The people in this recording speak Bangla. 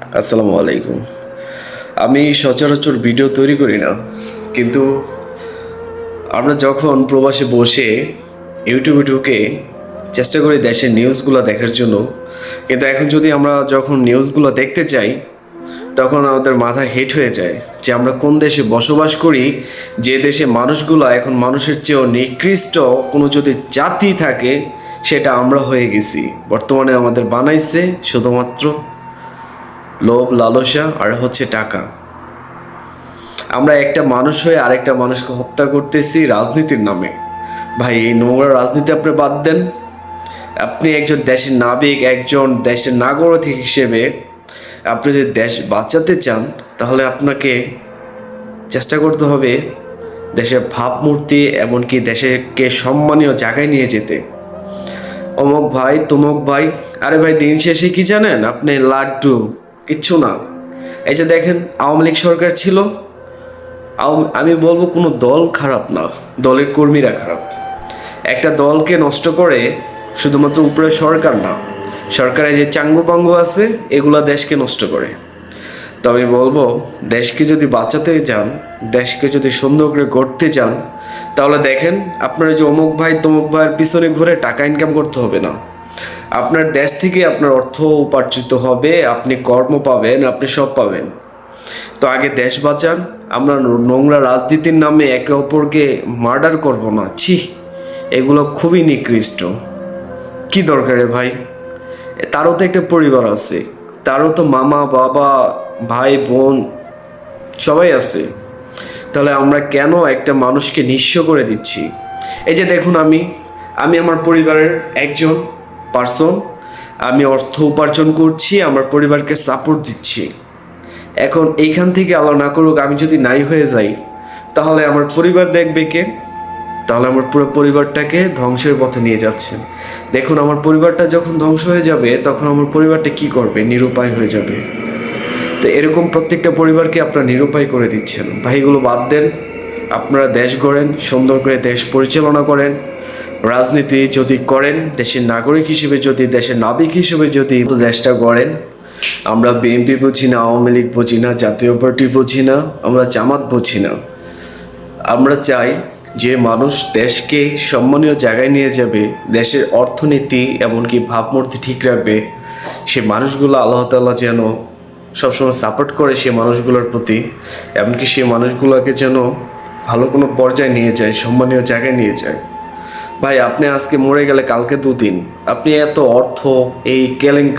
আসসালামু আলাইকুম। আমি সচরাচর ভিডিও তৈরি করি না, কিন্তু আমরা যখন প্রবাসে বসে ইউটিউবে ঢুকে চেষ্টা করি দেশের নিউজগুলো দেখার জন্য, কিন্তু এখন যদি আমরা যখন নিউজগুলো দেখতে চাই তখন আমাদের মাথা হিট হয়ে যায় যে আমরা কোন দেশে বসবাস করি, যে দেশে মানুষগুলো এখন মানুষের চেয়েও নিকৃষ্ট কোনো যদি জাতি থাকে সেটা আমরা হয়ে গেছি। বর্তমানে আমাদের বানাইছে শুধুমাত্র লোভ, লালসা আর হচ্ছে টাকা। আমরা একটা মানুষ হয়ে আরেকটা মানুষকে হত্যা করতেছি রাজনীতির নামে। ভাই, এই নোংরা রাজনীতি আপনি বাদ দেন। আপনি একজন দেশের নাবিক, একজন দেশের নাগরিক হিসেবে আপনি যদি দেশ বাঁচাতে চান তাহলে আপনাকে চেষ্টা করতে হবে দেশের ভাবমূর্তি এমনকি দেশকে সম্মানীয় জায়গায় নিয়ে যেতে। অমুক ভাই, তমুক ভাই, আরে ভাই দিন শেষে কি জানেন? আপনি লাড্ডু, কিচ্ছু না। এই যে দেখেন আওয়ামী লীগ সরকার ছিল, আমি বলবো কোনো দল খারাপ না, দলের কর্মীরা খারাপ। একটা দলকে নষ্ট করে শুধুমাত্র উপরে সরকার না, সরকারে যে চাঙ্গু পাঙ্গু আছে এগুলা দেশকে নষ্ট করে। তো আমি বলবো দেশকে যদি বাঁচাতে চান, দেশকে যদি সুন্দর করে গড়তে চান, তাহলে দেখেন আপনার যে অমুক ভাই তমুক ভাইয়ের পিছনে ঘুরে টাকা ইনকাম করতে হবে না। আপনার দেশ থেকে আপনার অর্থ উপার্জিত হবে, আপনি কর্ম পাবেন, আপনি সব পাবেন। তো আগে দেশ বাঁচান। আমরা নোংরা রাজনীতির নামে একে অপরকে মার্ডার করব না, ছি, এগুলো খুবই নিকৃষ্ট। কি দরকারে ভাই? তারও তো একটা পরিবার আছে, তারও তো মামা বাবা ভাই বোন সবাই আছে। তাহলে আমরা কেন একটা মানুষকে নিঃস্ব করে দিচ্ছি? এই যে দেখুন, আমি আমার পরিবারের একজন পার্সন, আমি অর্থ উপার্জন করছি, আমার পরিবারকে সাপোর্ট দিচ্ছি। এখন এইখান থেকে আল্লাহ না করুক আমি যদি নাই হয়ে যাই, তাহলে আমার পরিবার দেখবে কে? তাহলে আমার পুরো পরিবারটাকে ধ্বংসের পথে নিয়ে যাচ্ছে। দেখুন, আমার পরিবারটা যখন ধ্বংস হয়ে যাবে তখন আমার পরিবারটা কি করবে? নিরুপায় হয়ে যাবে। তো এরকম প্রত্যেকটা পরিবারকে আপনারা নিরুপায় করে দিচ্ছেন। ভাই, এগুলো বাদ দেন। আপনারা দেশ গড়েন, সুন্দর করে দেশ পরিচালনা করেন। রাজনীতি যদি করেন, দেশের নাগরিক হিসেবে যদি, দেশের নাবিক হিসেবে যদি দেশটা গড়েন। আমরা বিএনপি বুঝি না, আওয়ামী লীগ বুঝি না, জাতীয় পার্টি বুঝি না, আমরা জামাত বুঝি না। আমরা চাই যে মানুষ দেশকে সম্মানীয় জায়গায় নিয়ে যাবে, দেশের অর্থনীতি এমনকি ভাবমূর্তি ঠিক রাখবে, সে মানুষগুলো আল্লাহ তাআলা যেন সবসময় সাপোর্ট করে সে মানুষগুলোর প্রতি, এমনকি সে মানুষগুলোকে যেন ভালো কোনো পর্যায়ে নিয়ে যায়, সম্মানীয় জায়গায় নিয়ে যায়। ভাই, আপনি আজকে মরে গেলে কালকে দুদিন, আপনি এত অর্থ, এই কেলেঙ্কারি